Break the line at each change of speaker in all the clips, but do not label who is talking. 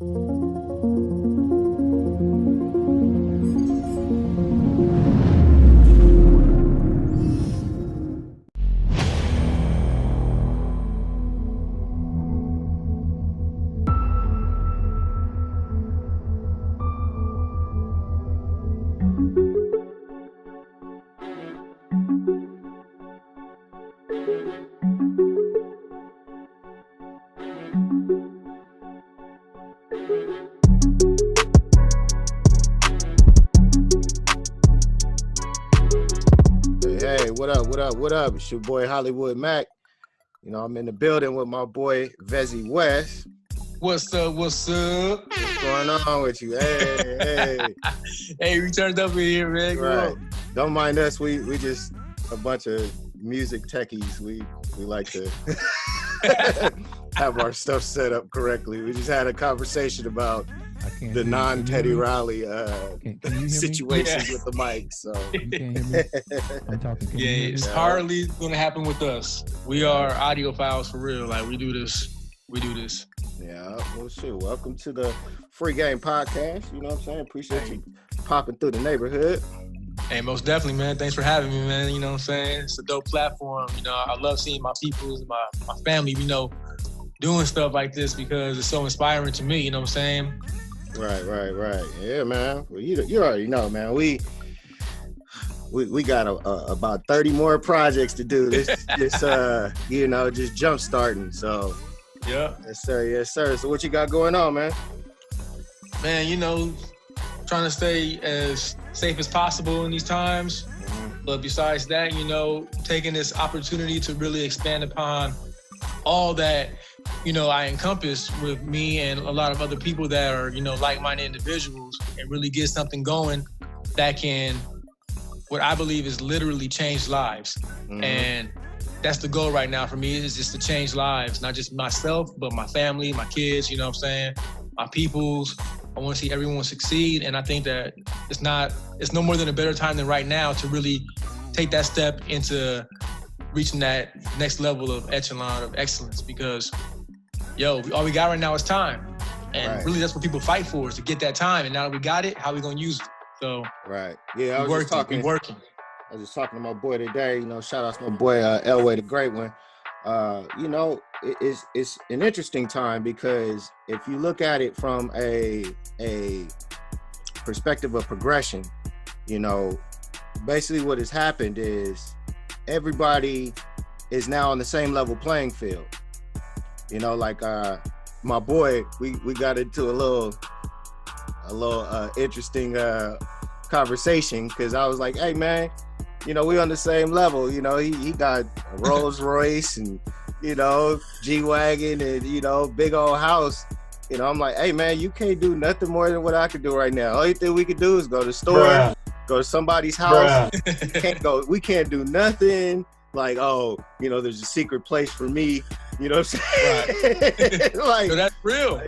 Hey, what up? It's your boy Hollywood Mac. You know, I'm in the building with my boy Vezzi West.
What's up?
What's going on with you? Hey.
Hey, we turned up in here, man.
Right. Don't mind us. We just a bunch of music techies. We like to have our stuff set up correctly. We just had a conversation about the non-Teddy Riley situations with the mic. So
You can't hear me? I'm talking. Can you hear me?
It's hardly gonna happen with us. We are audiophiles for real. Like we do this.
Yeah, well, shit. Welcome to the Free Game Podcast. You know what I'm saying? Appreciate you popping through the neighborhood.
Hey, most definitely, man. Thanks for having me, man. You know what I'm saying? It's a dope platform. You know, I love seeing my peoples, my family, you know, doing stuff like this because it's so inspiring to me. You know what I'm saying?
Right. Yeah, man. Well, you already know, man. We got about 30 more projects to do. This you know, just jump starting. So
yeah.
Yes, sir. So what you got going on, man?
Man, you know, trying to stay as safe as possible in these times.
Mm-hmm.
But besides that, you know, taking this opportunity to really expand upon all that, you know, I encompass with me and a lot of other people that are, you know, like-minded individuals and really get something going that can, what I believe is literally change lives.
Mm-hmm.
And that's the goal right now for me, is just to change lives, not just myself, but my family, my kids, you know what I'm saying? My peoples. I want to see everyone succeed. And I think that it's no more than a better time than right now to really take that step into reaching that next level of echelon of excellence, because all we got right now is time. And really that's what people fight for, is to get that time. And now that we got it, how we gonna use it? So
right. Yeah, I was
working.
I was just talking to my boy today, you know, shout out to my boy Elway the Great One. You know, it's an interesting time because if you look at it from a perspective of progression, you know, basically what has happened is everybody is now on the same level playing field. You know, like my boy, we got into a little interesting conversation because I was like, hey man, you know, we on the same level. You know, he got a Rolls Royce and, you know, G-Wagon and, you know, big old house. You know, I'm like, hey man, you can't do nothing more than what I can do right now. Only thing we can do is go to the store, go to somebody's house. We can't do nothing. Like, oh, you know, there's a secret place for me. You know what I'm saying?
Right.
Like,
so that's real.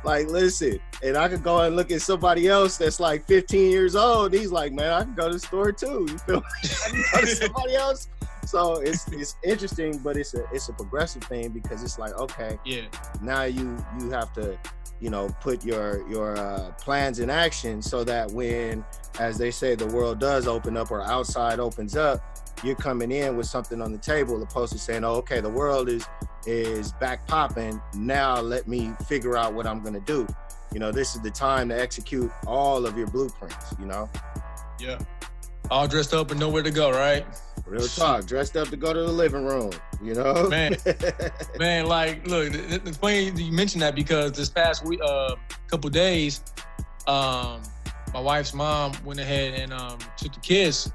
Like, listen, and I could go and look at somebody else that's like 15 years old. And he's like, man, I can go to the store too. You feel me? I can go to somebody else. So it's interesting, but it's a progressive thing because it's like, okay, now you have to, you know, put your plans in action so that when, as they say, the world does open up or outside opens up, you're coming in with something on the table, opposed to saying, oh, okay, the world is back popping. Now let me figure out what I'm gonna do. You know, this is the time to execute all of your blueprints, you know? Yeah.
All dressed up and nowhere to go, right?
Real talk, dressed up to go to the living room, you know?
Man, like, look, it's funny you mentioned that because this past week, couple days, my wife's mom went ahead and took the kids,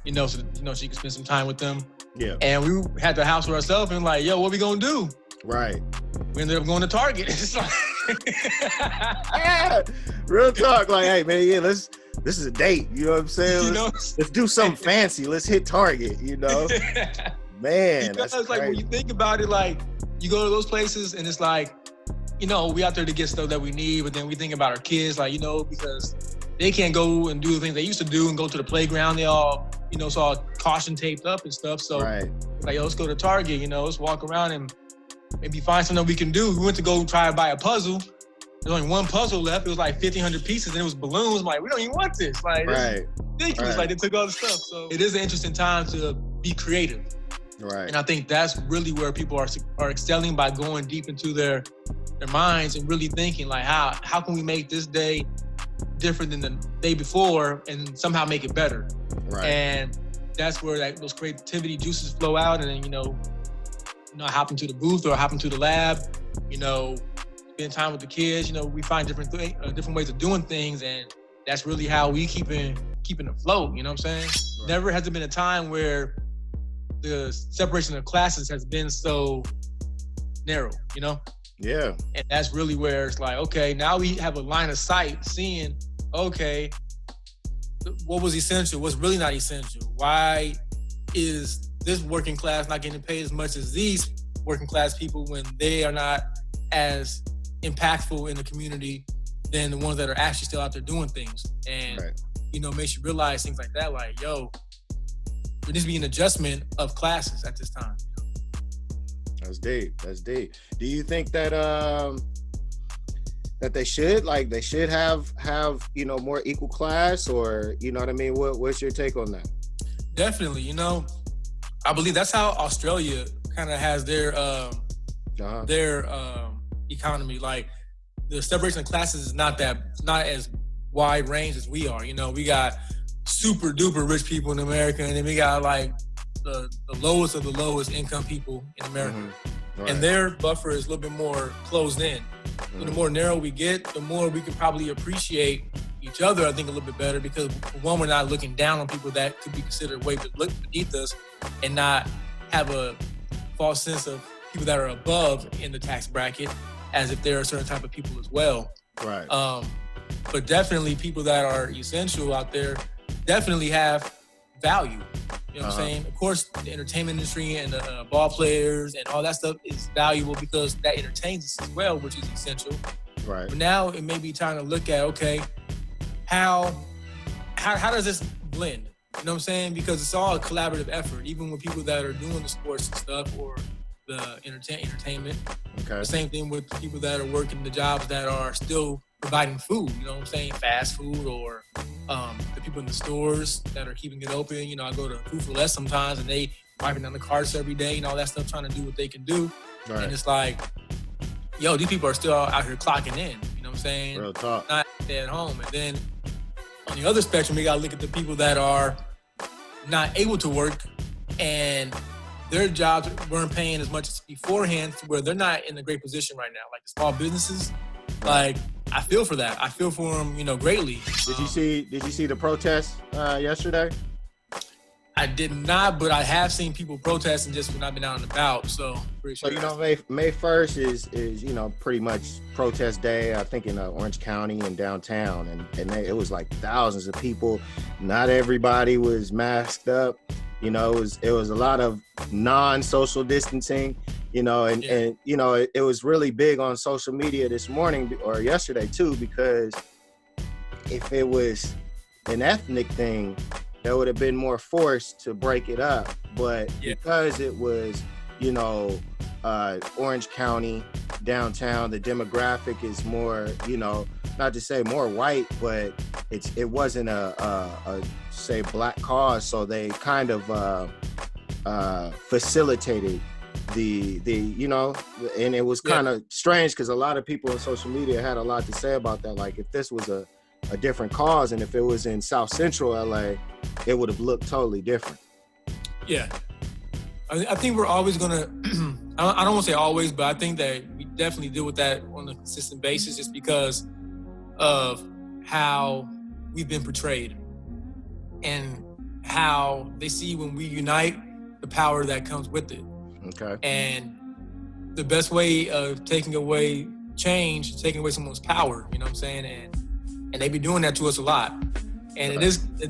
you know, so she could spend some time with them.
Yeah.
And we had the house for ourselves and like, yo, what we gonna do?
Right.
We ended up going to Target. It's like
real talk, like, hey man, yeah, this is a date, you know what I'm saying? Let's do something fancy. Let's hit Target, you know? Man,
because
that's
like when you think about it, like you go to those places and it's like, you know, we out there to get stuff that we need, but then we think about our kids, like, you know, because they can't go and do the things they used to do and go to the playground. They all, you know, it's all caution taped up and stuff. So like, yo, let's go to Target, you know, let's walk around and maybe find something we can do. We went to go try to buy a puzzle there's only one puzzle left. It was like 1,500 pieces, and it was balloons. I'm like, we don't even want this. Like, this is ridiculous. Like, they took all the stuff. So it is an interesting time to be creative.
Right.
And I think that's really where people are excelling, by going deep into their minds and really thinking, like, how can we make this day different than the day before and somehow make it better.
Right.
And that's where those creativity juices flow out. And then, I hop into the booth or hop into the lab, spend time with the kids. We find different ways of doing things, and that's really how we keeping afloat. You know what I'm saying? Right. Never has there been a time where the separation of classes has been so narrow.
Yeah.
And that's really where it's like, okay, now we have a line of sight seeing, okay, what was essential? What's really not essential? Why is this working class not getting paid as much as these working class people when they are not as impactful in the community than the ones that are actually still out there doing things? And, makes you realize things like that, like, there needs to be an adjustment of classes at this time.
That's deep. Do you think that that they should have more equal class, or what I mean? What's your take on that?
Definitely. I believe that's how Australia kind of has their economy. Like, the separation of classes is not as wide range as we are. We got super duper rich people in America, and then we got like the lowest of the lowest income people in America. Mm-hmm. Right. And their buffer is a little bit more closed in. Mm-hmm. So the more narrow we get, the more we can probably appreciate each other, I think, a little bit better, because one, we're not looking down on people that could be considered way beneath us, and not have a false sense of people that are above in the tax bracket as if there are certain type of people as well.
Right.
But definitely people that are essential out there definitely have value. You know what I'm saying? Of course, the entertainment industry and the ball players and all that stuff is valuable because that entertains us as well, which is essential.
Right.
But now it may be time to look at, okay, how does this blend? You know what I'm saying? Because it's all a collaborative effort, even with people that are doing the sports and stuff or the entertainment.
Okay. The
same thing with people that are working the jobs that are still providing food, you know what I'm saying? Fast food, or the people in the stores that are keeping it open. I go to Food for Less sometimes, and they wiping down the carts every day and all that stuff, trying to do what they can do. Right. And it's like, these people are still out here clocking in, you know what I'm saying?
Real talk.
Not at home. And then on the other spectrum, we got to look at the people that are not able to work, and their jobs weren't paying as much as beforehand, to where they're not in a great position right now. Like the small businesses, like, I feel for that. I feel for them, greatly.
Did you see the protests yesterday?
I did not, but I have seen people protesting just when I've been out and about. So pretty sure.
So May 1st is pretty much protest day. I think in Orange County and downtown, and it was like thousands of people. Not everybody was masked up. It was a lot of non-social distancing. And it was really big on social media this morning or yesterday too, because if it was an ethnic thing, there would have been more force to break it up. But because it was, Orange County, downtown, the demographic is more, not to say more white, but it wasn't a say black cause. So they kind of facilitated and it was kind of strange, because a lot of people on social media had a lot to say about that. Like, if this was a different cause, and if it was in South Central LA, it would have looked totally different.
Yeah. I think we're always going to, I don't want to say always, but I think that we definitely deal with that on a consistent basis, just because of how we've been portrayed and how they see when we unite, the power that comes with it.
Okay.
And the best way of taking away change is taking away someone's power, you know what I'm saying? And they be doing that to us a lot. And it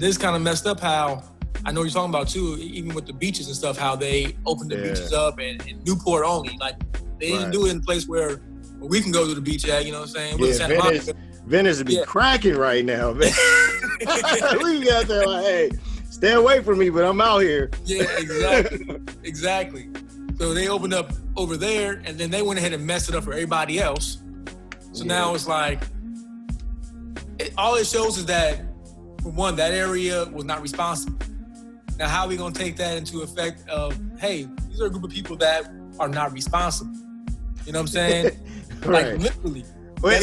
is kind of messed up how, I know you're talking about too, even with the beaches and stuff, how they opened the beaches up and Newport only. Like, they didn't do it in a place where we can go to the beach at, you know what I'm saying?
Venice would be cracking right now, man. We got there like, hey, stay away from me, but I'm out here.
Yeah, exactly. So they opened up over there, and then they went ahead and messed it up for everybody else. So now it's like, all it shows is that, for one, that area was not responsible. Now, how are we going to take that into effect of, hey, these are a group of people that are not responsible? You know what I'm saying?
Right.
Like, literally.
Well,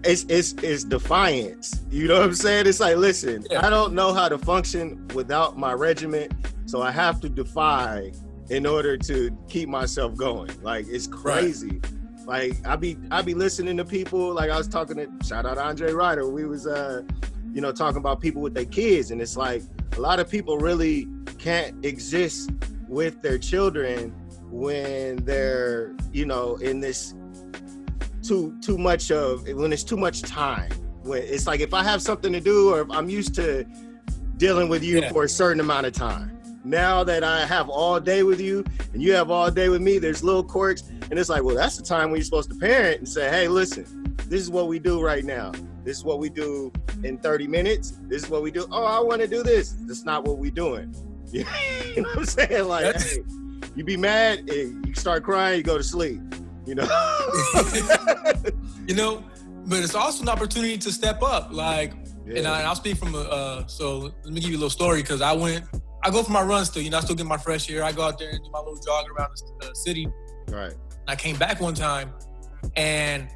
it's defiance. You know what I'm saying? It's like, listen, I don't know how to function without my regiment, so I have to defy in order to keep myself going. Like, it's crazy. Right. Like, I be listening to people, like I was talking to, shout out Andre Ryder, we was talking about people with their kids, and it's like a lot of people really can't exist with their children when they're, in this too much of, when it's too much time. When it's like, if I have something to do, or if I'm used to dealing with you for a certain amount of time, now that I have all day with you and you have all day with me, there's little quirks, and it's like, well, that's the time when you're supposed to parent and say, hey, listen, this is what we do right now. This is what we do in 30 minutes. This is what we do. Oh, I want to do this. That's not what we're doing. You know what I'm saying? Like, hey, you be mad, and you start crying, you go to sleep.
But it's also an opportunity to step up. Like, and I'll speak from so let me give you a little story, because I go for my runs still. I still get my fresh air. I go out there and do my little jog around the city.
Right.
I came back one time, and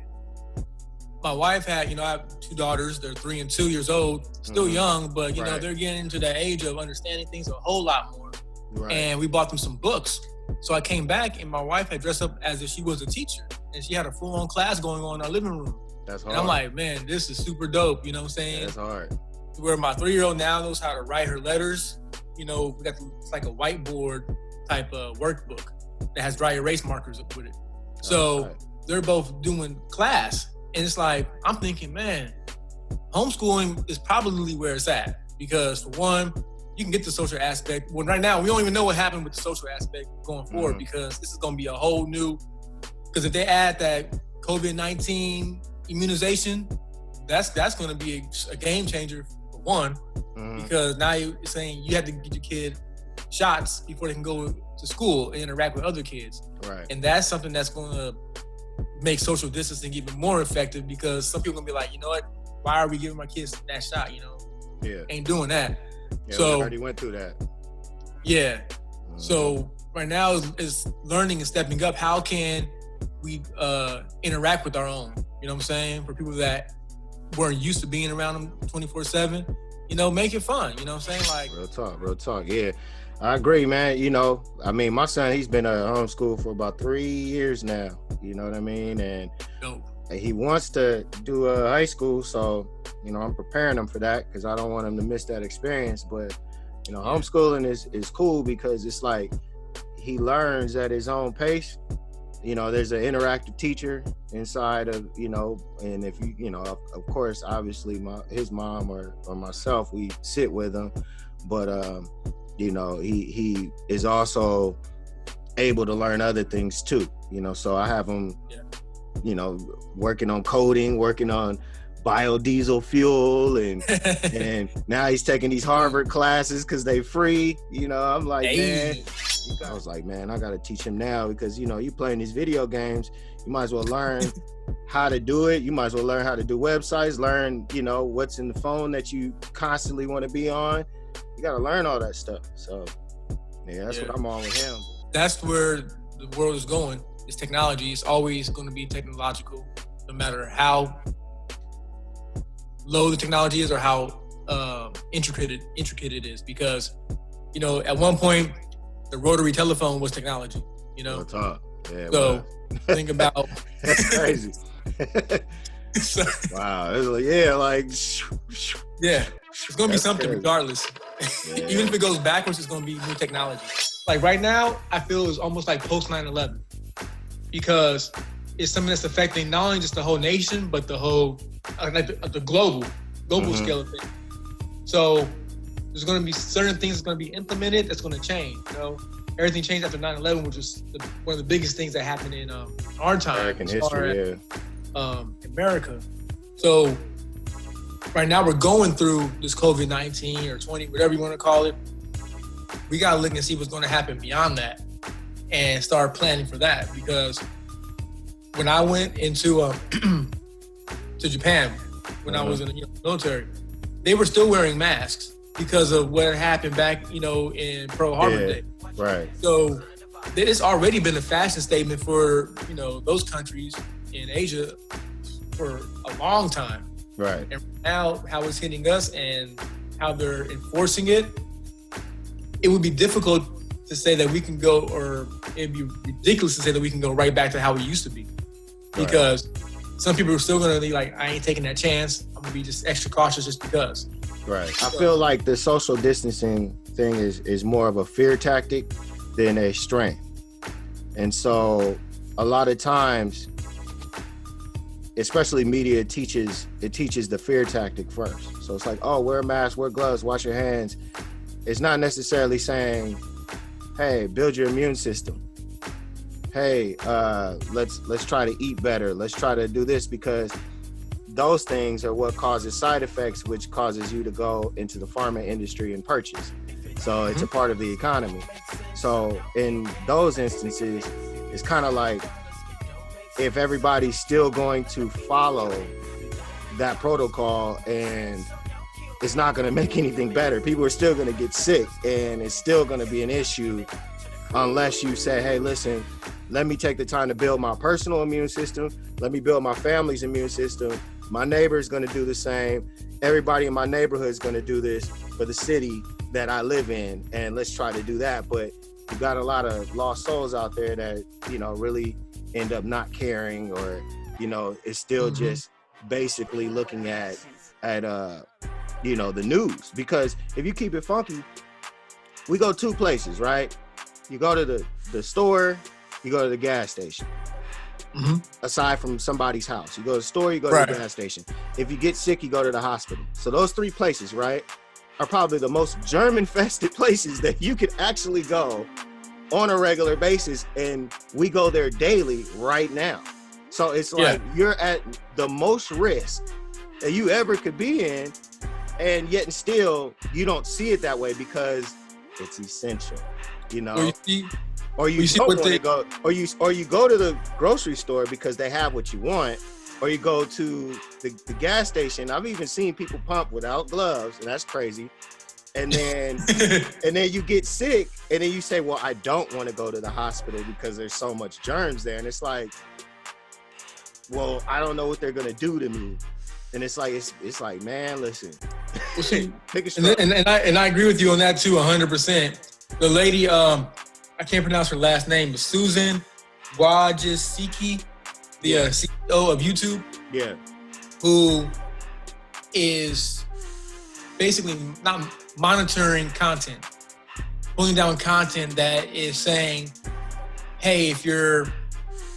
my wife had, I have 2 daughters. They're 3 and 2 years old, still young, but they're getting into that age of understanding things a whole lot more.
Right.
And we bought them some books. So I came back, and my wife had dressed up as if she was a teacher, and she had a full-on class going on in our living room.
That's hard.
And I'm like, man, this is super dope. You know what I'm saying?
That's hard.
Where my 3-year-old now knows how to write her letters. It's like a whiteboard type of workbook that has dry erase markers with it. So they're both doing class. And it's like, I'm thinking, man, homeschooling is probably where it's at. Because for one, you can get the social aspect. Well, right now, we don't even know what happened with the social aspect going forward, because this is going to be a whole new, because if they add that COVID-19 immunization, that's going to be a game changer for one, because now you're saying you have to get your kid shots before they can go to school and interact with other kids.
Right.
And that's something that's going to make social distancing even more effective, because some people are going to be like, you know what, why are we giving my kids that shot, Ain't doing that.
Yeah,
so
we already went through that.
Yeah. So right now is learning and stepping up. How can we interact with our own? You know what I'm saying? For people that weren't used to being around them 24/7, make it fun. You know what I'm saying? Like,
real talk. Yeah, I agree, man. My son, he's been at homeschool for about 3 years now. You know what I mean? And he wants to do high school, so I'm preparing him for that, because I don't want him to miss that experience. But homeschooling is cool, because it's like he learns at his own pace. There's an interactive teacher inside of, and if of course, obviously his mom or myself, we sit with him, but he is also able to learn other things too. So I have him working on coding, working on biodiesel fuel, and now he's taking these Harvard classes because they free. I'm like, man, I was like, man, I gotta teach him now, because you playing these video games, you might as well learn how to do it. You might as well learn how to do websites, learn what's in the phone that you constantly want to be on. You gotta learn all that stuff. So that's what I'm on with him.
That's where the world is going. It's technology. It's always going to be technological, no matter how low the technology is or how intricate it is. Because at one point the rotary telephone was technology.
Real talk. Yeah,
so think about
that's crazy. Wow. It's it's gonna be something crazy.
Regardless. Yeah. Even if it goes backwards, it's gonna be new technology. Like right now, I feel it's almost like post 9/11, because it's something that's affecting not only just the whole nation, but the whole the global scale of things. So there's going to be certain things that's going to be implemented that's going to change. Everything changed after 9/11, which was one of the biggest things that happened in our time.
American history,
America. So right now we're going through this COVID-19 or 20, whatever you want to call it. We got to look and see what's going to happen beyond that and start planning for that. Because when I went into to Japan when I was in the military, they were still wearing masks because of what happened back, in Pearl Harbor Day.
Right. So
it's already been a fashion statement for, those countries in Asia for a long time.
Right.
And now how it's hitting us and how they're enforcing it, it would be difficult to say that we can go, or it'd be ridiculous to say that we can go right back to how we used to be. Because some people are still going to be like, I ain't taking that chance. I'm going to be just extra cautious just because.
Right. I feel like the social distancing thing is more of a fear tactic than a strength. And so a lot of times, especially media teaches the fear tactic first. So it's like, oh, wear a mask, wear gloves, wash your hands. It's not necessarily saying, hey, build your immune system. Hey, let's try to eat better. Let's try to do this, because those things are what causes side effects, which causes you to go into the pharma industry and purchase. So it's a part of the economy. So in those instances, it's kind of like, if everybody's still going to follow that protocol, and it's not going to make anything better. People are still going to get sick, and it's still going to be an issue unless you say, hey, listen, let me take the time to build my personal immune system. Let me build my family's immune system. My neighbor is going to do the same. Everybody in my neighborhood is going to do this for the city that I live in, and let's try to do that. But you got a lot of lost souls out there that, really end up not caring, or, it's still just basically looking at the news. Because if you keep it funky, we go two places, right? You go to the store, you go to the gas station. Aside from somebody's house, you go to the store, you go to the gas station. If you get sick, you go to the hospital. So those three places, right, are probably the most germ-infested places that you could actually go on a regular basis, and we go there daily right now. So it's like you're at the most risk that you ever could be in, and yet and still you don't see it that way because it's essential, Or you go to the grocery store because they have what you want, or you go to the gas station. I've even seen people pump without gloves, and that's crazy. And then and then you get sick, and then you say, well, I don't want to go to the hospital because there's so much germs there. And it's like, well, I don't know what they're gonna do to me. And it's like, man, listen.
Well, see, and I agree with you on that too, 100%. The lady, I can't pronounce her last name, but Susan Wojcicki, the CEO of YouTube, who is basically not monitoring content, pulling down content that is saying, hey, if you're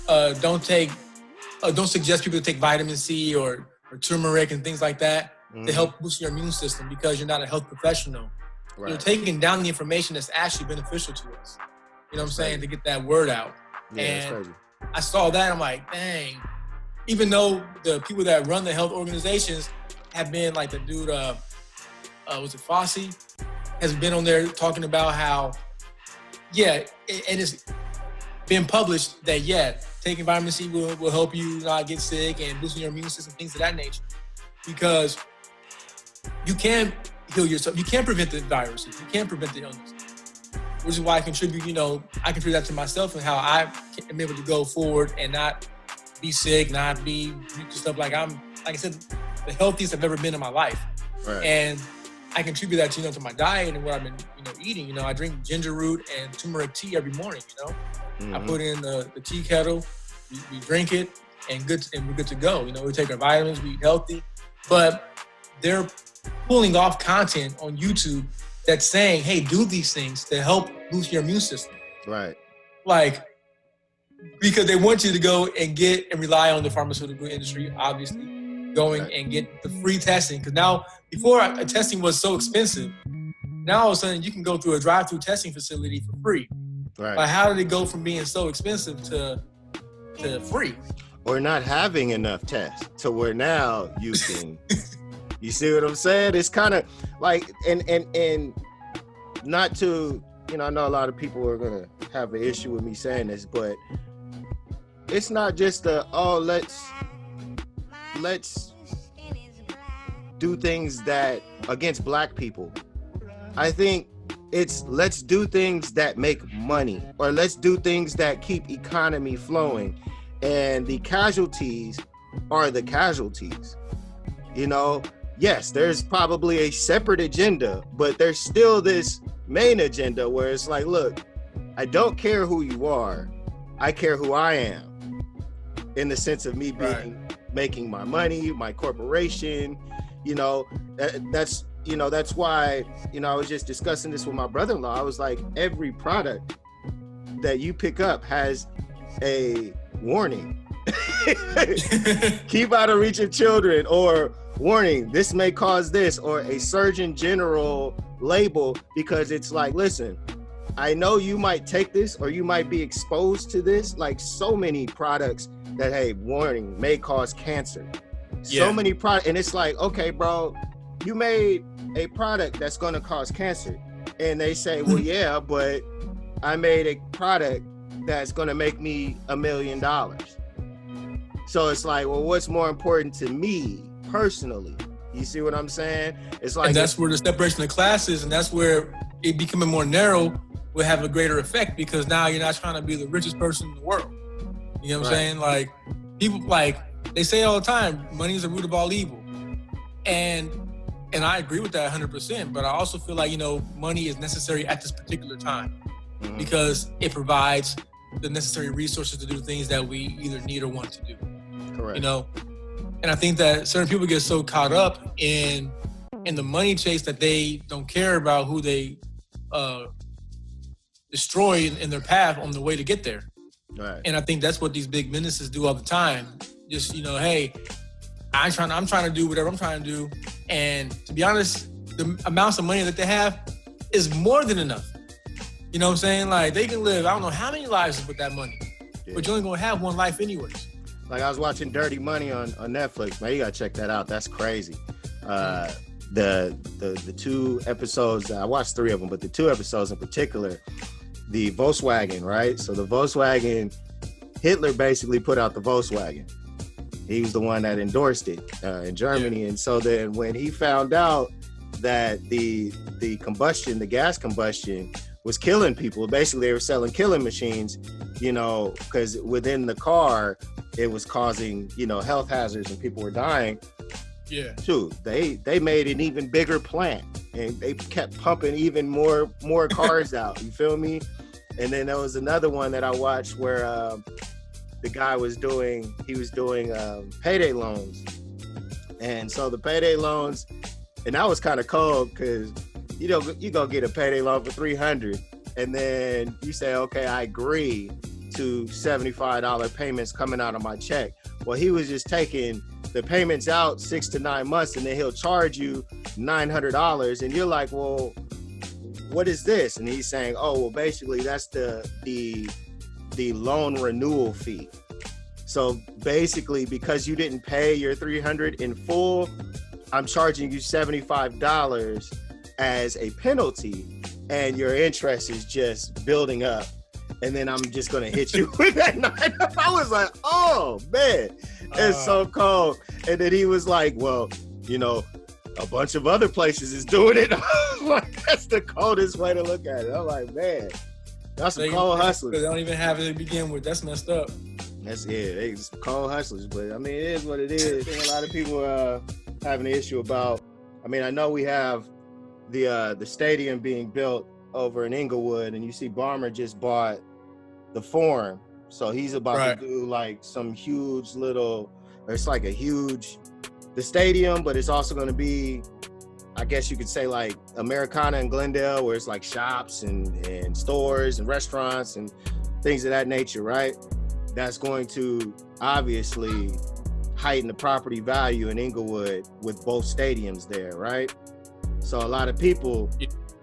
don't suggest people to take vitamin C or turmeric and things like that to help boost your immune system because you're not a health professional. Right. You're taking down the information that's actually beneficial to us. You know what I'm saying? To get that word out.
Yeah,
and I saw that, I'm like, dang. Even though the people that run the health organizations have been like the dude, was it Fossey? Has been on there talking about how, and it's been published that, taking vitamin C will help you not get sick and boosting your immune system, things of that nature. Because you can heal yourself. You can't prevent the viruses. You can't prevent the illness. Which is why I contribute, I contribute that to myself and how I am able to go forward and not be sick, not be stuff like I said, the healthiest I've ever been in my life.
Right.
And I contribute that to my diet and what I've been, eating. I drink ginger root and turmeric tea every morning, I put in the tea kettle, we drink it, and we're good to go. We take our vitamins, we eat healthy. But they're pulling off content on YouTube that's saying, hey, do these things to help boost your immune system.
Right.
Like, because they want you to go and get and rely on the pharmaceutical industry, obviously, going and get the free testing. Because now, before testing was so expensive, now all of a sudden you can go through a drive-through testing facility for free.
Right.
But how did it go from being so expensive to free?
Or not having enough tests to where now you can, you see what I'm saying? It's kind of like, and not to, I know a lot of people are going to have an issue with me saying this, but it's not just let's do things that against black people. I think it's let's do things that make money, or let's do things that keep economy flowing. And the casualties are the casualties. You know, yes, there's probably a separate agenda, but there's still this main agenda where it's like, look, I don't care who you are. I care who I am, in the sense of me being making my money, my corporation. You know, that's why, I was just discussing this with my brother-in-law. I was like, every product that you pick up has a warning. Keep out of reach of children, or warning, this may cause this, or a Surgeon General label, because it's like, listen, I know you might take this, or you might be exposed to this, like so many products that, hey, warning, may cause cancer. So many products, and it's like, okay, bro, you made a product that's going to cause cancer. And they say, well, yeah, but I made a product that's going to make me $1 million. So it's like, well, what's more important to me personally? You see what I'm saying? It's like,
and that's where the separation of classes, and that's where it becoming more narrow will have a greater effect, because now you're not trying to be the richest person in the world. You know what I'm saying? Like, people, like, they say all the time, money is the root of all evil. And I agree with that 100%, but I also feel like, money is necessary at this particular time, because it provides the necessary resources to do things that we either need or want to do.
Correct.
And I think that certain people get so caught up in the money chase that they don't care about who they destroy in their path on the way to get there.
Right.
And I think that's what these big businesses do all the time. Just, hey, I'm trying to do whatever I'm trying to do. And to be honest, the amounts of money that they have is more than enough. You know what I'm saying? Like, they can live, I don't know how many lives with that money, but you're only gonna have one life anyways.
Like, I was watching Dirty Money on Netflix, man. You gotta check that out. That's crazy. The 2 episodes, I watched 3 of them, but the 2 episodes in particular, the Volkswagen, right? So the Volkswagen, Hitler basically put out the Volkswagen. He was the one that endorsed it in Germany. Yeah. And so then when he found out that the gas combustion was killing people, basically they were selling killing machines, because within the car, it was causing, health hazards and people were dying.
Yeah.
Shoot, they made an even bigger plant, and they kept pumping even more cars out. You feel me? And then there was another one that I watched where the guy was doing payday loans. And so the payday loans, and that was kind of cold, because you go get a payday loan for $300, and then you say, okay, I agree to $75 payments coming out of my check. Well, he was just taking the payments out 6 to 9 months, and then he'll charge you $900, and you're like, well, what is this? And he's saying, oh, well, basically that's the loan renewal fee. So basically, because you didn't pay your $300 in full, I'm charging you $75 as a penalty, and your interest is just building up. And then I'm just gonna hit you with that $900. I was like, oh man, it's so cold. And then he was like, well, a bunch of other places is doing it. Like, that's the coldest way to look at it. I'm like, man, that's some cold hustlers.
They don't even have it to begin with. That's messed up.
They just cold hustlers. But I mean, it is what it is. I think a lot of people are having an issue about. I mean, I know we have the stadium being built over in Inglewood, and you see Barmer just bought the Forum, so he's about to do like some huge little. It's like the stadium, but it's also going to be, I guess you could say, like Americana in Glendale, where it's like shops and stores and restaurants and things of that nature, right? That's going to obviously heighten the property value in Inglewood with both stadiums there, right? So a lot of people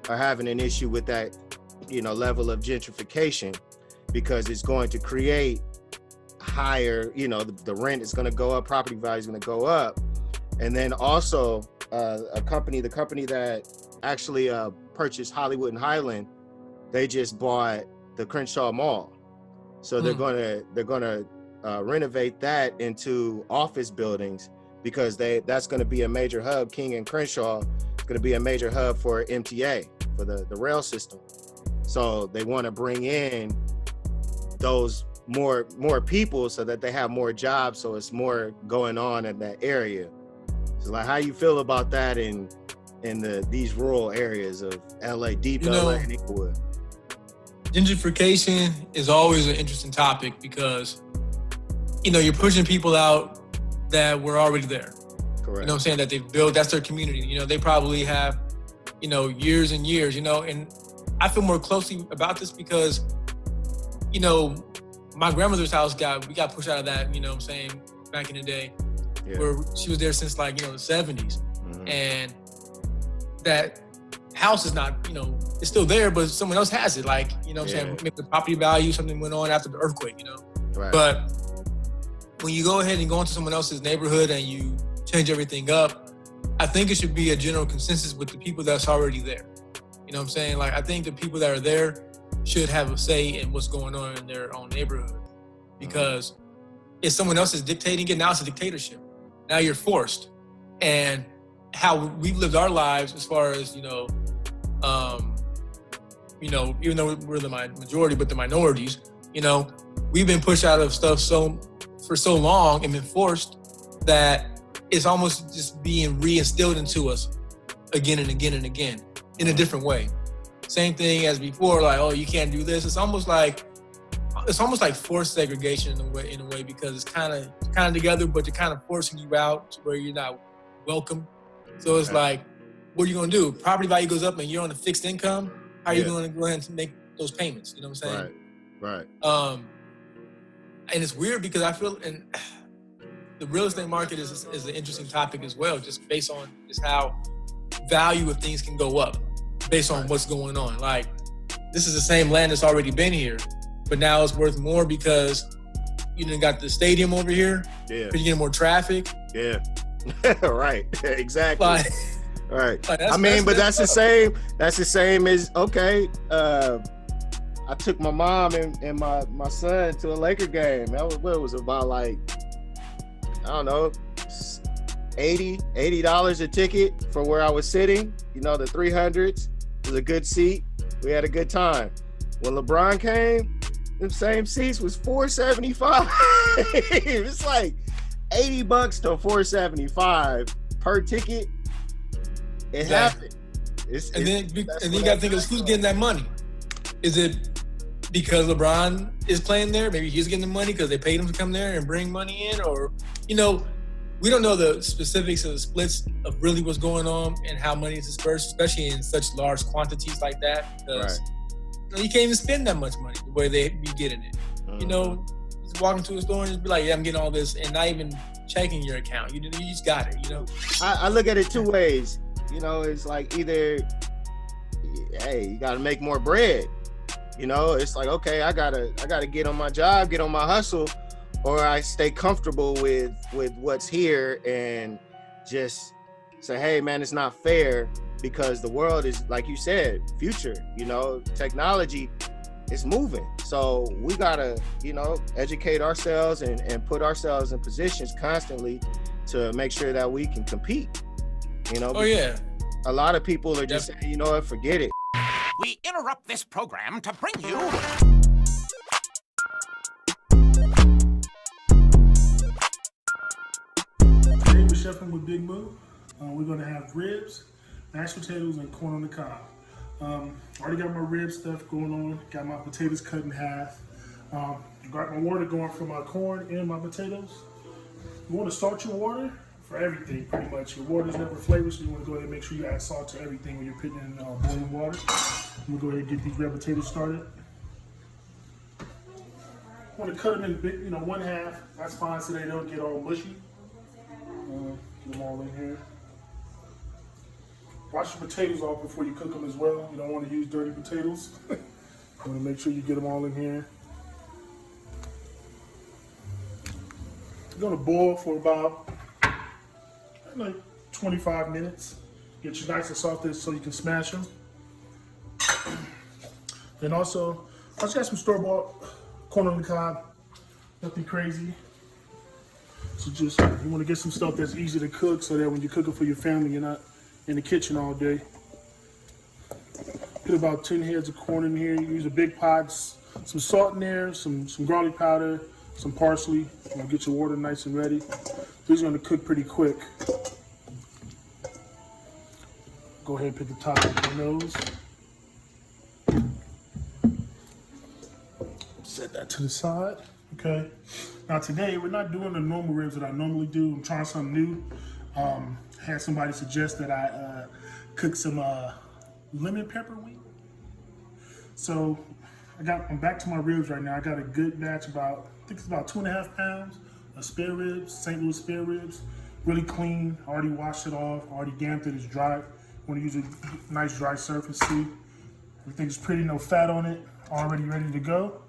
are having an issue with that, level of gentrification, because it's going to create higher, the rent is going to go up, property value is going to go up. And then also the company that actually purchased Hollywood and Highland, they just bought the Crenshaw Mall. So they're gonna renovate that into office buildings, because that's going to be a major hub. King and Crenshaw is going to be a major hub for MTA, for the rail system. So they want to bring in those more people so that they have more jobs, so it's more going on in that area. So like, how you feel about that in these rural areas of LA, deep LA and Inglewood?
Gentrification is always an interesting topic because, you're pushing people out that were already there.
Correct.
You know what I'm saying? That they've built, that's their community. They probably have, years and years, and I feel more closely about this because, my grandmother's house we got pushed out of that, you know what I'm saying, back in the day, where she was there since like, the 70s. Mm-hmm. And that house is not, it's still there, but someone else has it. Like, what I'm saying, maybe the property value, something went on after the earthquake,
Right.
But when you go ahead and go into someone else's neighborhood and you change everything up, I think it should be a general consensus with the people that's already there. You know what I'm saying? Like, I think the people that are there should have a say in what's going on in their own neighborhood. Because if someone else is dictating it, now it's a dictatorship. Now you're forced. And how we've lived our lives as far as, even though we're the majority, but the minorities, we've been pushed out of stuff for so long and been forced that it's almost just being reinstilled into us again and again and again in a different way. Same thing as before, like, oh, you can't do this. It's almost like forced segregation in a way because it's kind of together, but they're kind of forcing you out to where you're not welcome. So it's like, what are you going to do? Property value goes up and you're on a fixed income. How are you going to go ahead and make those payments? You know what I'm saying?
Right.
And it's weird because I feel, and the real estate market is an interesting topic as well, just based on just how value of things can go up based on what's going on. Like, this is the same land that's already been here, but now it's worth more because you done got the stadium over here.
Yeah.
You get more traffic.
Yeah. Right. Exactly.
Like,
right.
Like
that's the same. That's the same as, okay, I took my mom and my son to a Laker game. That was, what it was about, like, I don't know, $80 a ticket for where I was sitting. The 300s. It was a good seat. We had a good time. When LeBron came, them same seats was $475. It's like $80 to $475 per ticket. It happened.
And then you got to think of who's getting that money. Is it because LeBron is playing there? Maybe he's getting the money because they paid him to come there and bring money in, or we don't know the specifics of the splits of really what's going on and how money is dispersed, especially in such large quantities like that. Because you can't even spend that much money the way they be getting it. Just walking to a store and just be like, yeah, I'm getting all this, and not even checking your account. You just got it.
I look at it two ways. It's like either, hey, you got to make more bread. It's like, okay, I gotta get on my job, get on my hustle, or I stay comfortable with what's here and just say, hey man, it's not fair, because the world is, like you said, future, technology is moving. So we gotta, educate ourselves and put ourselves in positions constantly to make sure that we can compete.
Oh yeah.
A lot of people are just saying, what, forget it.
We interrupt this program to bring you...
Today we're chefing with Big Moo. We're going to have ribs, mashed potatoes, and corn on the cob. Already got my rib stuff going on. Got my potatoes cut in half. Got my water going for my corn and my potatoes. You want to salt your water for everything, pretty much. Your water's never flavored, so you want to go ahead and make sure you add salt to everything when you're putting in boiling water. I'm going to go ahead and get these red potatoes started. I want to cut them in big, one half. That's fine so they don't get all mushy. Get them all in here. Wash your potatoes off before you cook them as well. You don't want to use dirty potatoes. You want to make sure you get them all in here. You're going to boil for about like 25 minutes. Get you nice and soft so you can smash them. Then also, I just got some store-bought corn on the cob. Nothing crazy. So just, you want to get some stuff that's easy to cook so that when you're cooking for your family, you're not in the kitchen all day. Put about 10 heads of corn in here. You use a big pot, some salt in there, some garlic powder, some parsley. Get your water nice and ready. These are going to cook pretty quick. Go ahead and put the top on those. Set that to the side. Okay. Now today we're not doing the normal ribs that I normally do. I'm trying something new. Had somebody suggest that I cook some lemon pepper wing. So I'm back to my ribs right now. I got a good batch, I think it's about 2.5 pounds of spare ribs, St. Louis spare ribs. Really clean. I already washed it off. I already damped it. It's dry. Want to use a nice dry surface. See, everything's pretty, no fat on it. Already ready to go.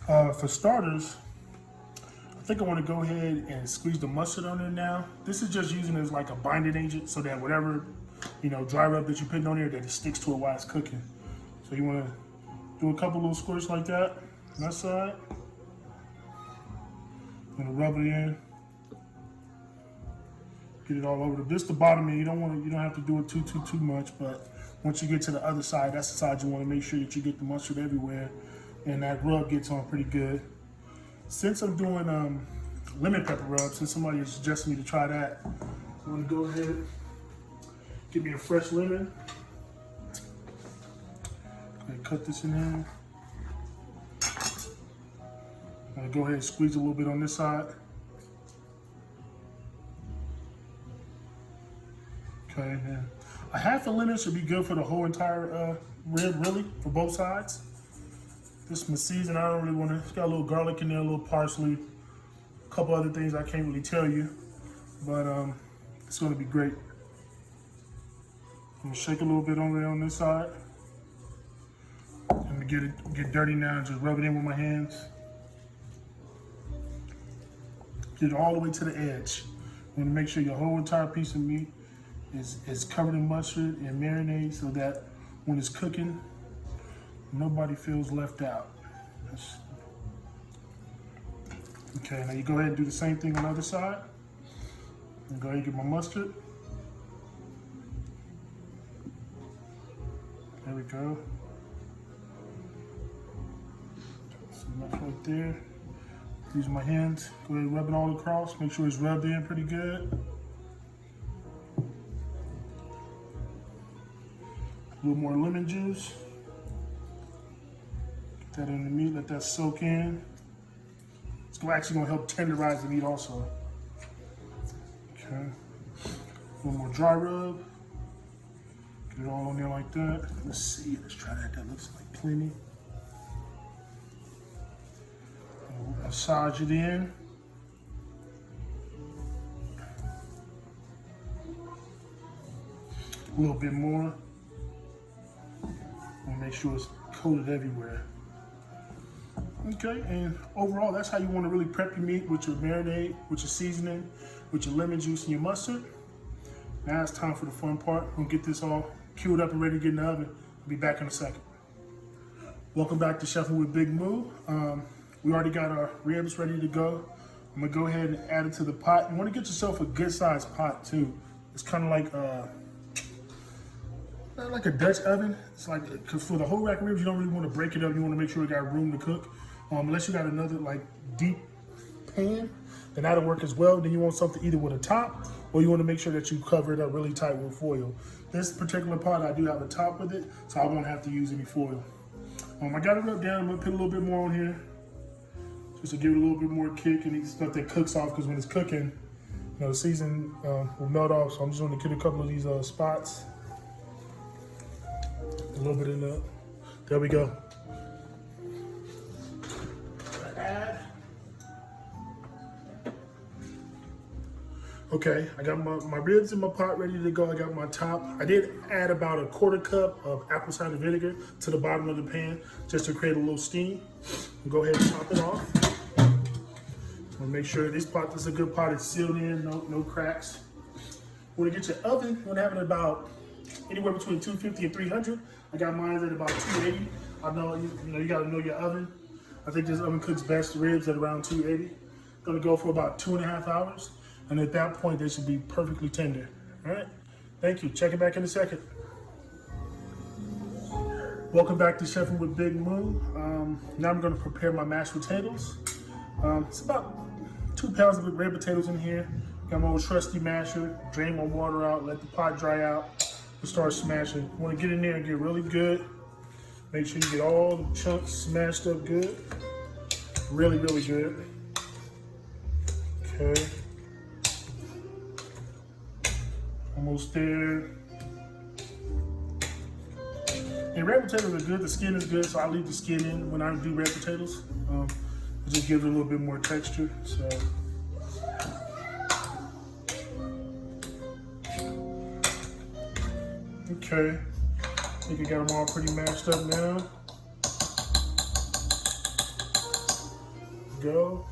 For starters, I think I want to go ahead and squeeze the mustard on there now. This is just using it as like a binding agent so that whatever, dry rub that you're putting on there, that it sticks to it while it's cooking. So you want to do a couple little squirts like that on that side. I'm going to rub it in. Get it all over the bottom end. You don't have to do it too much, but once you get to the other side, that's the side you want to make sure that you get the mustard everywhere and that rub gets on pretty good. Since I'm doing lemon pepper rub, since somebody has suggested me to try that, I'm going to go ahead, get me a fresh lemon. Cut this in there. I'm going to go ahead and squeeze a little bit on this side. Okay, and a half a lemon should be good for the whole entire rib, really, for both sides. This is my season. I don't really want to, it's got a little garlic in there, a little parsley, a couple other things I can't really tell you, but it's going to be great. I'm going to shake a little bit over there on this side. I'm going to get dirty now and just rub it in with my hands. Get it all the way to the edge. You want to make sure your whole entire piece of meat is covered in mustard and marinade so that when it's cooking, nobody feels left out. Okay, now you go ahead and do the same thing on the other side. And go ahead and get my mustard. There we go. So that's right there. Use my hands. Go ahead and rub it all across. Make sure it's rubbed in pretty good. A little more lemon juice. Get that in the meat, let that soak in. It's actually going to help tenderize the meat also. Okay. A little more dry rub. Get it all on there like that. Let's see, let's try that. That looks like plenty. We'll massage it in. A little bit more. And make sure it's coated everywhere. Okay, and overall, that's how you want to really prep your meat with your marinade, with your seasoning, with your lemon juice and your mustard. Now it's time for the fun part. We'll get this all queued up and ready to get in the oven. I'll be back in a second. Welcome back to Chefing with Big Moo. We already got our ribs ready to go. I'm gonna go ahead and add it to the pot. You want to get yourself a good sized pot too. It's kind of like not like a Dutch oven. It's like, because for the whole rack of ribs, you don't really want to break it up. You want to make sure it got room to cook. Unless you got another like deep pan, then that'll work as well. Then you want something either with a top, or you want to make sure that you cover it up really tight with foil. This particular pot, I do have a top with it, so I won't have to use any foil. I got it rubbed down. I'm gonna put a little bit more on here, just to give it a little bit more kick and stuff that cooks off. Because when it's cooking, the season will melt off. So I'm just gonna get a couple of these spots. A little bit in there. There we go. Add. Okay, I got my ribs in my pot ready to go. I got my top. I did add about a 1/4 cup of apple cider vinegar to the bottom of the pan just to create a little steam. I'll go ahead and top it off. I'll make sure this pot is a good pot. It's sealed in, no cracks. When you get your oven, you want to have it about anywhere between 250 and 300. I got mine at about 280. I know you gotta know your oven. I think this oven cooks best ribs at around 280. Gonna go for about 2.5 hours. And at that point, they should be perfectly tender. All right, thank you. Check it back in a second. Welcome back to Chefing with Big Moo. Now I'm gonna prepare my mashed potatoes. It's about 2 pounds of red potatoes in here. Got my old trusty masher, drain my water out, let the pot dry out, and start smashing. You wanna get in there and get really good. Make sure you get all the chunks smashed up good. Really, really good. Okay. Almost there. And red potatoes are good, the skin is good, so I leave the skin in when I do red potatoes. It just gives it a little bit more texture, so. Okay, I think I got them all pretty mashed up now. Go.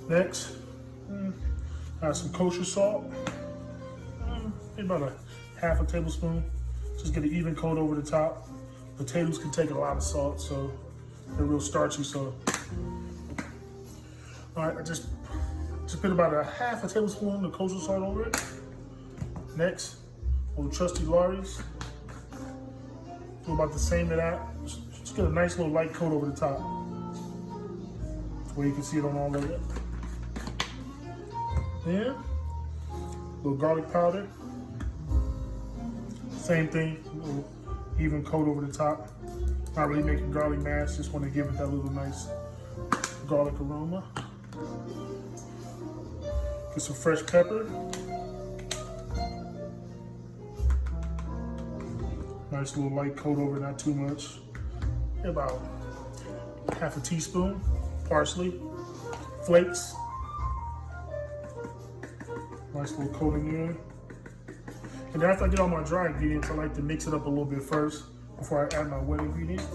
Next, add some kosher salt. Maybe about a half a tablespoon. Just get an even coat over the top. Potatoes can take a lot of salt, so they're real starchy. So, all right, I just put about a half a tablespoon of kosher salt over it. Next, old trusty Lawry's. Do about the same to that. Just get a nice little light coat over the top, where you can see it on all of it. Then, a little garlic powder. Same thing, a little even coat over the top. Not really making garlic mash, just want to give it that little nice garlic aroma. Get some fresh pepper. Nice little light coat over, not too much. About half a teaspoon. Parsley, flakes. Nice little coating there. And after I get all my dry ingredients, I like to mix it up a little bit first before I add my wet ingredients,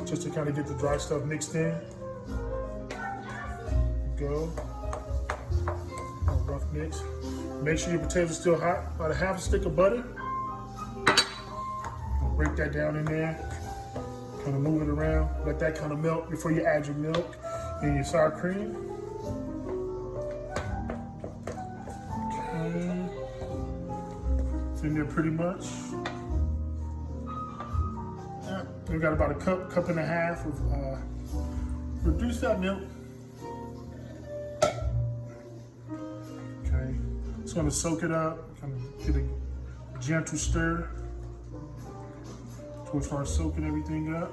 just to kind of get the dry stuff mixed in. Go. A rough mix. Make sure your potatoes are still hot. About a half a stick of butter. Break that down in there. Kind of move it around. Let that kind of melt before you add your milk and your sour cream. Okay. It's in there pretty much. Yeah, we got about a cup and a half of reduced fat milk. Okay, it's gonna soak it up, kind of get a gentle stir to start soaking everything up.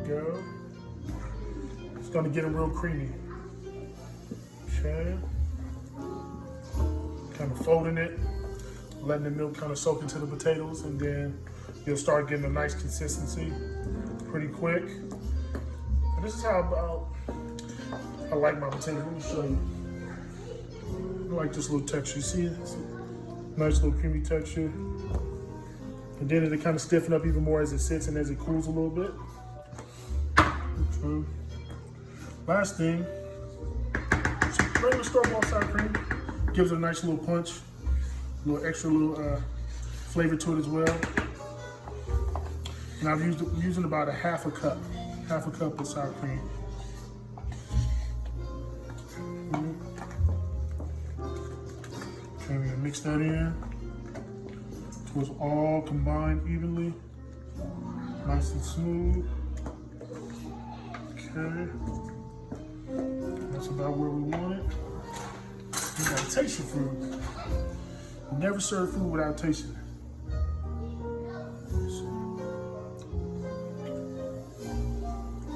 Go. It's gonna get it real creamy. Okay. Kind of folding it, letting the milk kind of soak into the potatoes, and then you'll start getting a nice consistency pretty quick. And this is how I like my potatoes. Let me show you. I like this little texture. You see it? Nice little creamy texture. And then it'll kind of stiffen up even more as it sits and as it cools a little bit. Okay. Last thing, some regular store-bought sour cream. Gives it a nice little punch, a little extra little flavor to it as well. And I'm using about a half a cup of sour cream. Okay, we're gonna mix that in so it's all combined evenly, nice and smooth. Okay, that's about where we want it. You gotta taste your food. You never serve food without tasting it.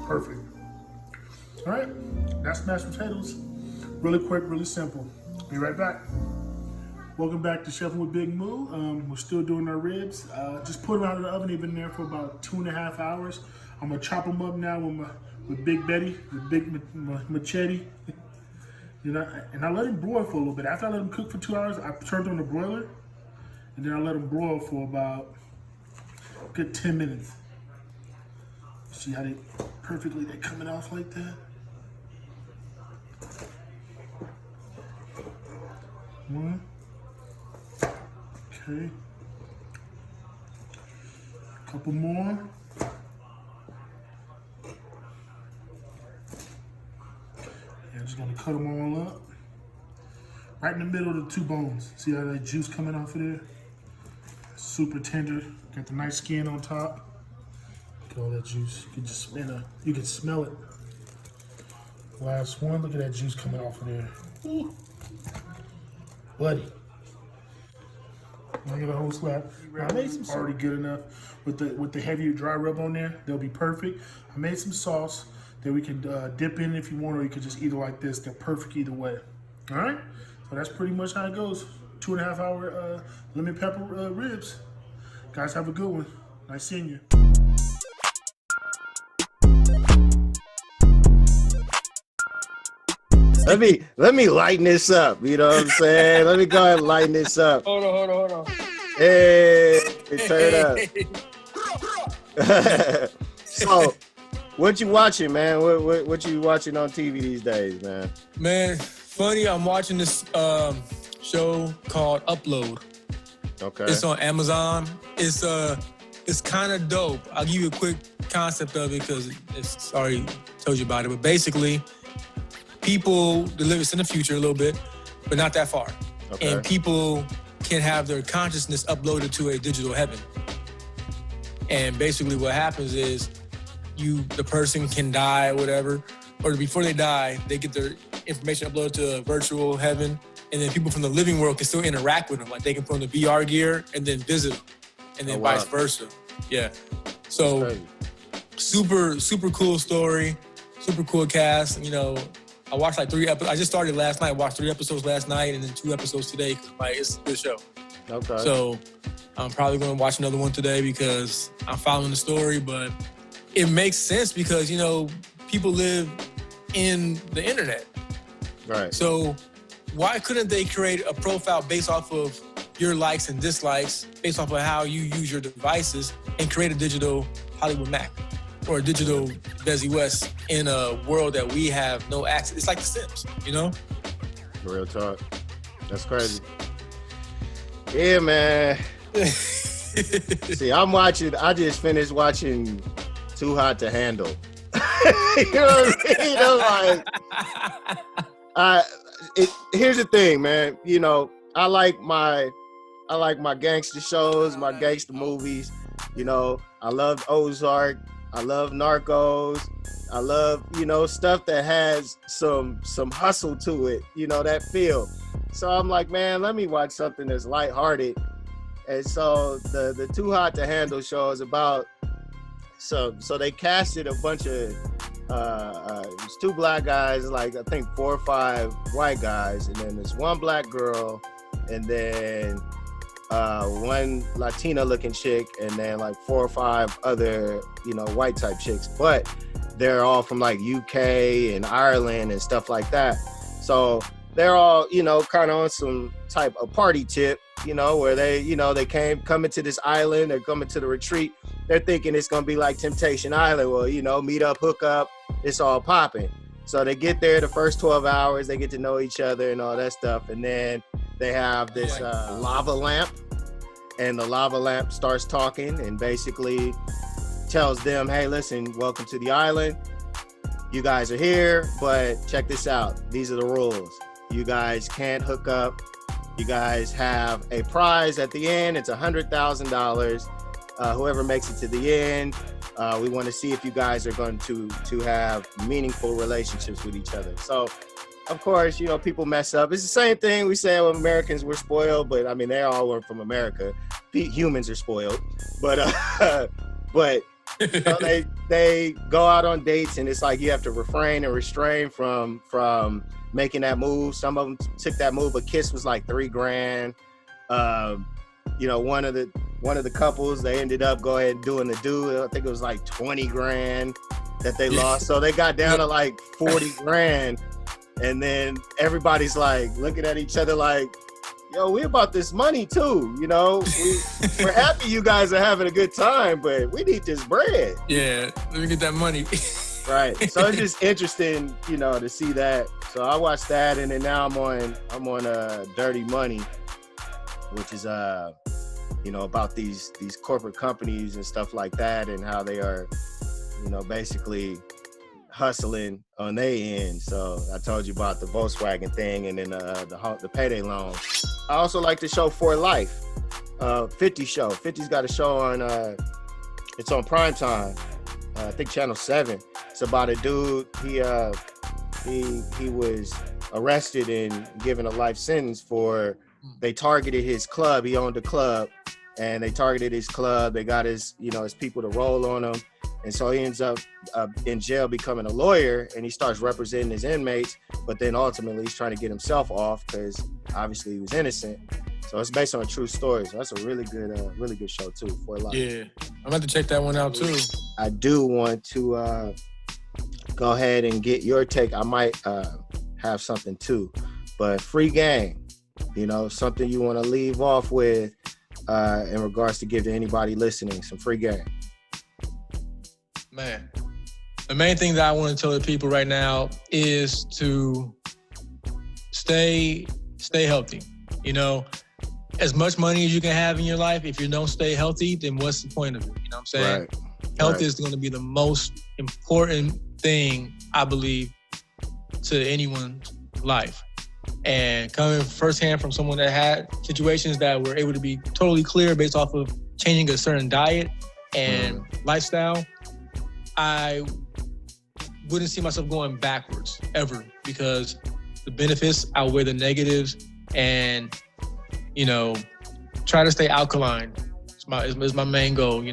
Perfect. All right, that's mashed potatoes. Really quick, really simple. Be right back. Welcome back to Chefing with Big Moo. We're still doing our ribs. Just put them out of the oven. They've been there for about 2.5 hours. I'm gonna chop them up now with Big Betty, with Big Machete. You know, and I let them broil for a little bit. After I let them cook for 2 hours, I turned on the broiler, and then I let them broil for about a good 10 minutes. See how they're coming off like that? One. Okay. A couple more. cut them all up. Right in the middle of the two bones. See how that juice coming off of there? Super tender. Got the nice skin on top. Look at all that juice. You can smell it. Last one. Look at that juice coming off of there. Ooh. Buddy. Look at the whole slab. Now, I made some already good enough with the heavier dry rub on there. They'll be perfect. I made some sauce that we can dip in if you want, or you can just eat it like this. They're perfect either way. All right. So that's pretty much how it goes. 2.5 hour lemon pepper ribs. Guys, have a good one. Nice seeing you.
Let me lighten this up. You know what I'm saying? Let me go ahead and lighten this up.
Hold on.
Hey, turn up. So, what you watching, man? What you watching on TV these days, man?
Man, funny, I'm watching this show called Upload.
Okay.
It's on Amazon. It's kind of dope. I'll give you a quick concept of it because it's already told you about it. But basically, people live in the future a little bit, but not that far.
Okay.
And people can have their consciousness uploaded to a digital heaven. And basically what happens is the person can die or whatever, or before they die, they get their information uploaded to a virtual heaven, and then people from the living world can still interact with them. Like they can put on the VR gear and then visit them, and then vice versa. Yeah. So super, super cool story, super cool cast. You know, I watched like 3 episodes. I just started last night, watched 3 episodes last night, and then 2 episodes today. Like, it's a good show.
Okay.
So I'm probably going to watch another one today because I'm following the story, but it makes sense because, you know, people live in the internet.
Right.
So why couldn't they create a profile based off of your likes and dislikes, based off of how you use your devices, and create a digital Hollywood Mac or a digital Vezzi West in a world that we have no access? It's like The Sims, you know?
Real talk. That's crazy. Yeah, man. See, I just finished watching Too Hot to Handle. You know what I mean? Here's the thing, man. You know, I like my gangster shows, my gangster movies. You know, I love Ozark. I love Narcos. I love, you know, stuff that has some hustle to it, you know, that feel. So I'm like, man, let me watch something that's lighthearted. And so the Too Hot to Handle show is about, so they casted a bunch of, it was 2 black guys, like I think 4 or 5 white guys, and then there's 1 black girl, and then 1 Latina looking chick, and then like 4 or 5 other, you know, white type chicks, but they're all from like UK and Ireland and stuff like that. So they're all, you know, kind of on some type of party tip, you know, where they, you know, they coming to this island, they're coming to the retreat. They're thinking it's gonna be like Temptation Island, well, you know, meet up, hook up, it's all popping. So they get there the first 12 hours, they get to know each other and all that stuff. And then they have this lava lamp, and the lava lamp starts talking and basically tells them, hey, listen, welcome to the island. You guys are here, but check this out. These are the rules. You guys can't hook up. You guys have a prize at the end. It's $100,000. Whoever makes it to the end, we want to see if you guys are going to have meaningful relationships with each other. So, of course, you know, people mess up. It's the same thing we say when Americans were spoiled, but I mean, they all were from America. Humans are spoiled, but you know, they go out on dates, and it's like you have to refrain and restrain from making that move. Some of them took that move. A kiss was like $3,000. You know, one of the couples, they ended up going and doing the do. I think it was like $20,000 that they lost. So they got down to like $40,000, and then everybody's like looking at each other like, yo, we about this money too, you know. We're happy you guys are having a good time, but we need this bread.
Yeah, let me get that money.
Right. So it's just interesting, you know, to see that. So I watched that, and then now I'm on Dirty Money, which is you know, about these corporate companies and stuff like that, and how they are, you know, basically hustling on their end. So I told you about the Volkswagen thing, and then the payday loan. I also like the show For Life, 50 show. 50's got a show on, it's on primetime, I think Channel 7. It's about a dude, he was arrested and given a life sentence for, they targeted his club. He owned a club, and they targeted his club. They got his people to roll on him. And so he ends up in jail becoming a lawyer, and he starts representing his inmates, but then ultimately he's trying to get himself off because obviously he was innocent. So it's based on a true story. So that's a really good show too, For Life.
Yeah, I'm about to check that one out too.
I do want to go ahead and get your take. I might have something too, but free game, something you want to leave off with in regards to give to anybody listening, some free game.
Man, the main thing that I want to tell the people right now is to stay healthy. As much money as you can have in your life, if you don't stay healthy, then what's the point of it? You know what I'm saying?
Right.
Health is going to be the most important thing, I believe, to anyone's life. And coming firsthand from someone that had situations that were able to be totally clear based off of changing a certain diet and lifestyle, I wouldn't see myself going backwards ever, because the benefits outweigh the negatives. And try to stay alkaline. It's my main goal.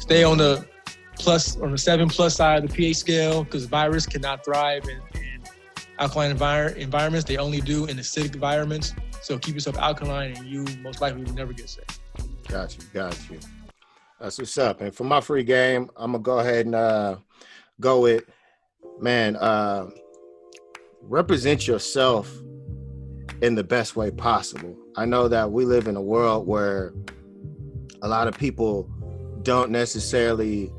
Stay on the 7+ side of the pH scale, because virus cannot thrive in alkaline environments. They only do in acidic environments. So keep yourself alkaline, and you most likely will never get sick.
Got you. That's what's up. And for my free game, I'm gonna go ahead and go with, represent yourself in the best way possible. I know that we live in a world where a lot of people don't necessarily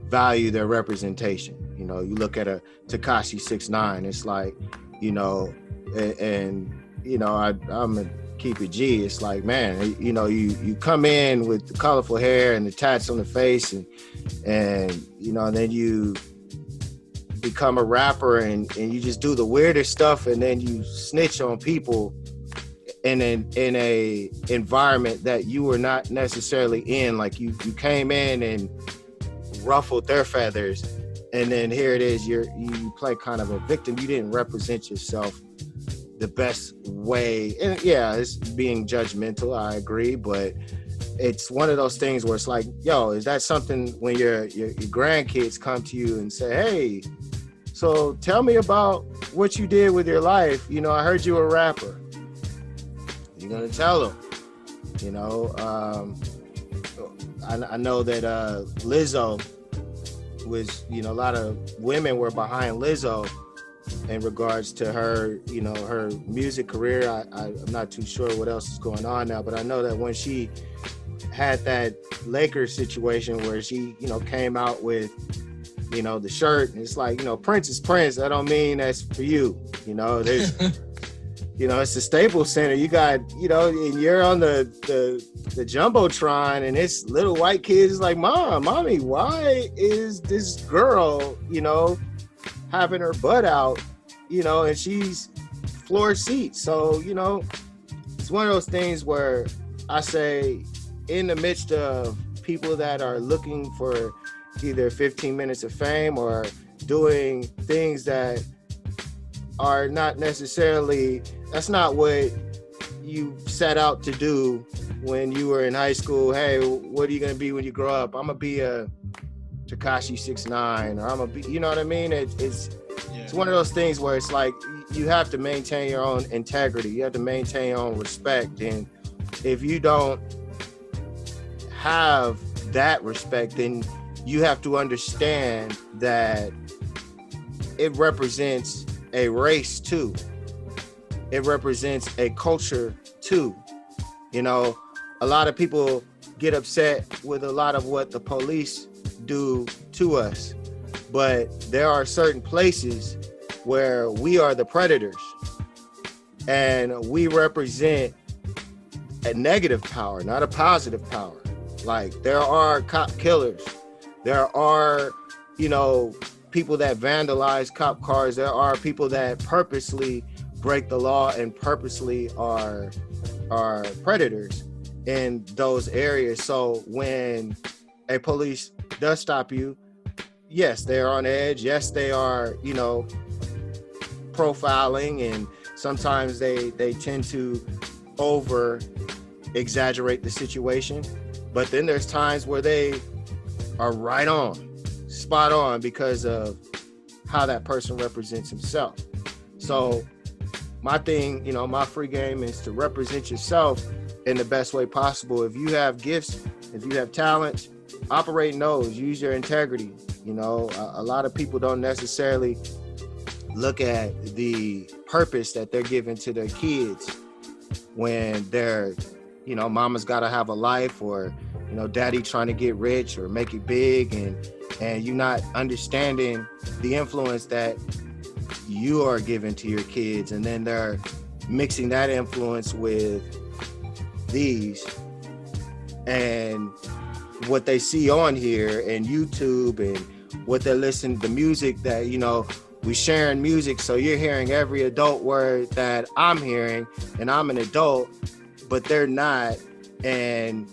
value their representation. You look at a Tekashi 6ix9ine, it's like, I'm a keep it G. It's like, man, you come in with the colorful hair and the tats on the face, and then you become a rapper and you just do the weirdest stuff, and then you snitch on people in a environment that you were not necessarily in. Like you came in and ruffled their feathers, and then here it is, you play kind of a victim. You didn't represent yourself the best way. And yeah, it's being judgmental, I agree, but it's one of those things where it's like, yo, is that something when your grandkids come to you and say, hey, so tell me about what you did with your life. I heard you were a rapper. You're gonna tell them. I know that Lizzo was, a lot of women were behind Lizzo in regards to her, her music career. I'm not too sure what else is going on now, but I know that when she had that Lakers situation where she, came out with, the shirt, and it's like, Prince is Prince. That don't mean that's for you. There's, it's the Staples Center. You got, and you're on the Jumbotron, and it's little white kids like, mommy, why is this girl, having her butt out, and she's floor seat. So, it's one of those things where I say, in the midst of people that are looking for either 15 minutes of fame or doing things that are not necessarily, that's not what you set out to do when you were in high school. Hey, what are you going to be when you grow up? I'm going to be a Tekashi 6ix9ine, or I'm going to be, you know what I mean? It's one of those things where it's like, you have to maintain your own integrity. You have to maintain your own respect. And if you don't have that respect, then you have to understand that it represents a race too. It represents a culture too. A lot of people get upset with a lot of what the police do to us, but there are certain places where we are the predators, and we represent a negative power, not a positive power. Like, there are cop killers. There are, people that vandalize cop cars. There are people that purposely break the law and purposely are predators in those areas. So when a police does stop you, yes, they're on edge. Yes, they are, you know, profiling, and sometimes they tend to over exaggerate the situation. But then there's times where they are right on, spot on, because of how that person represents himself. So my thing, you know, my free game is to represent yourself in the best way possible. If you have gifts, if you have talent, operate in those, use your integrity. You know, a lot of people don't necessarily look at the purpose that they're giving to their kids when they're, you know, mama's got to have a life, or, you know, daddy trying to get rich or make it big, and you not understanding the influence that you are giving to your kids, and then they're mixing that influence with these and what they see on here and YouTube and what they're listening to, the music that, you know, we sharing music, so you're hearing every adult word that I'm hearing, and I'm an adult, but they're not, and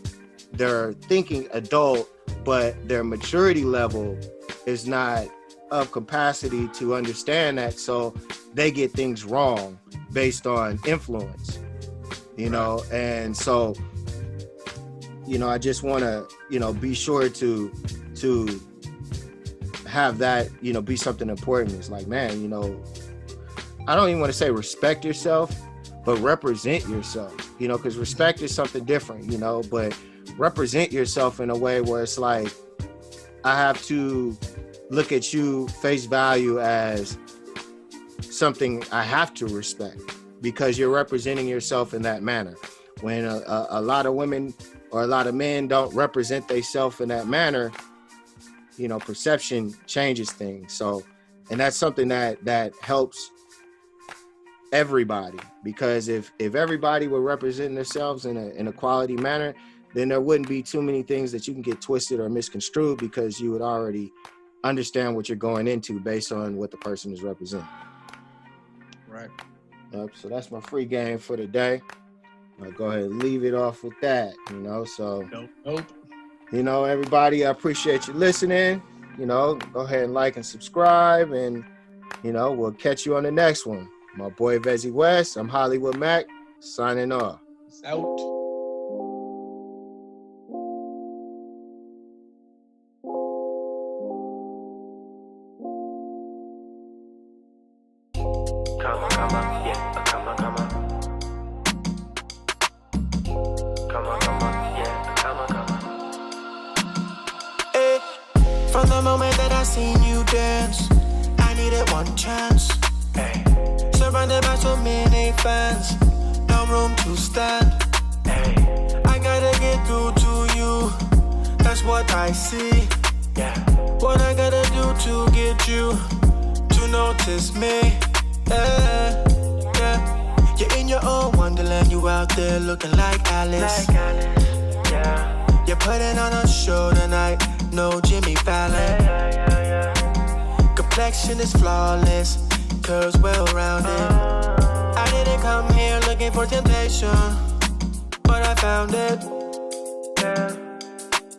they're thinking adult, but their maturity level is not of capacity to understand that, so they get things wrong based on influence, you know. And so, you know, I just want to, you know, be sure to have that, you know, be something important. It's like, man, you know, I don't even want to say respect yourself, but represent yourself, you know, because respect is something different, you know, but represent yourself in a way where it's like, I have to look at you face value as something I have to respect, because you're representing yourself in that manner. When a lot of women or a lot of men don't represent themselves in that manner, you know, perception changes things. So, and that's something that helps everybody, because if everybody were representing themselves in a quality manner, then there wouldn't be too many things that you can get twisted or misconstrued, because you would already understand what you're going into based on what the person is representing.
Right.
So that's my free game for the day. I'll go ahead and leave it off with that, you know. So
Nope.
You know, everybody, I appreciate you listening. You know, go ahead and like and subscribe, and, you know, we'll catch you on the next one. My boy Vezzi West, I'm Hollywood Mac, signing off.
It's out.
From the moment that I seen you dance, I needed one chance. Ay. Surrounded by so many fans, no room to stand. Ay. I gotta get through to you, that's what I see. Yeah. What I gotta do to get you to notice me. Yeah. Yeah. You're in your own wonderland, you out there looking like Alice. Yeah. You're putting on a show tonight, no Jimmy Fallon. Complexion is flawless, curves well-rounded. I didn't come here looking for temptation, but I found it.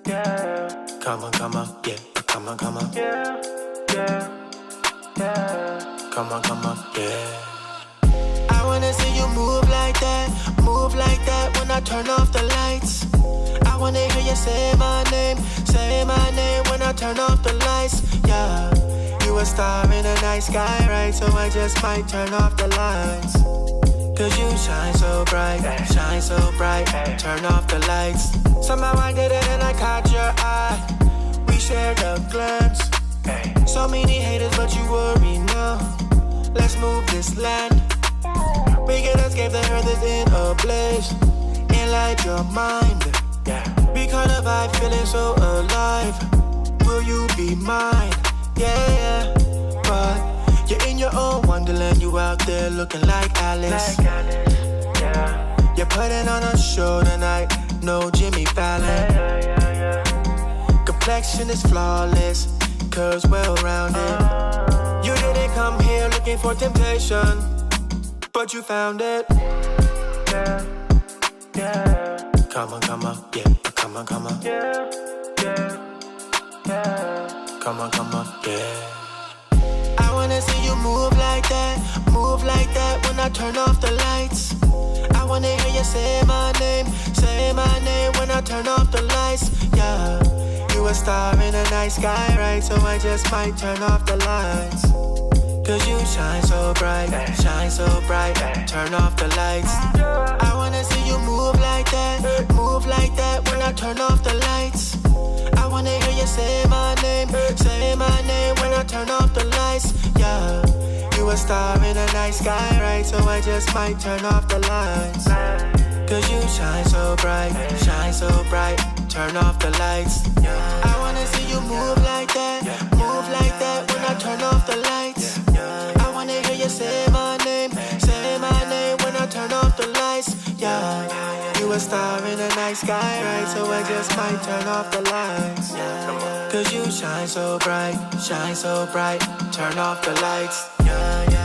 Yeah. Come on, yeah. Come on. Yeah. Come on, yeah. I wanna see you move like that when I turn off the lights. I wanna hear you say my name when I turn off the lights, yeah. You a star in a night sky, right? So I just might turn off the lights. Cause you shine so bright, turn off the lights. Somehow I did it and I caught your eye. We shared a glance. So many haters, but you worry now. Let's move this land. We can escape the earth is in a blaze. Enlight your mind. We caught a vibe, feeling so alive. Will you be mine? Yeah. But you're in your own wonderland, you out there looking like Alice. Yeah. You're putting on a show tonight, no Jimmy Fallon. Complexion is flawless, character's well-rounded. You didn't come here looking for temptation, but you found it. Yeah, yeah. Come on, yeah. Come on, yeah, yeah, yeah. Come on, yeah. I wanna see you move like that when I turn off the lights. I wanna hear you say my name when I turn off the lights. Yeah, you a star in a night sky, right? So I just might turn off the lights. Cause you shine so bright, turn off the lights. I wanna see you move like that when I turn off the lights. I wanna hear you say my name when I turn off the lights. Yeah, you a star in a night sky, right? So I just might turn off the lights. Cause you shine so bright, turn off the lights. I wanna see you move like that when I turn off the lights. I wanna hear you say my name when I turn off the lights. Yeah, you a star in a night sky, right? So I just might turn off the lights. Cause you shine so bright, turn off the lights. Yeah, yeah.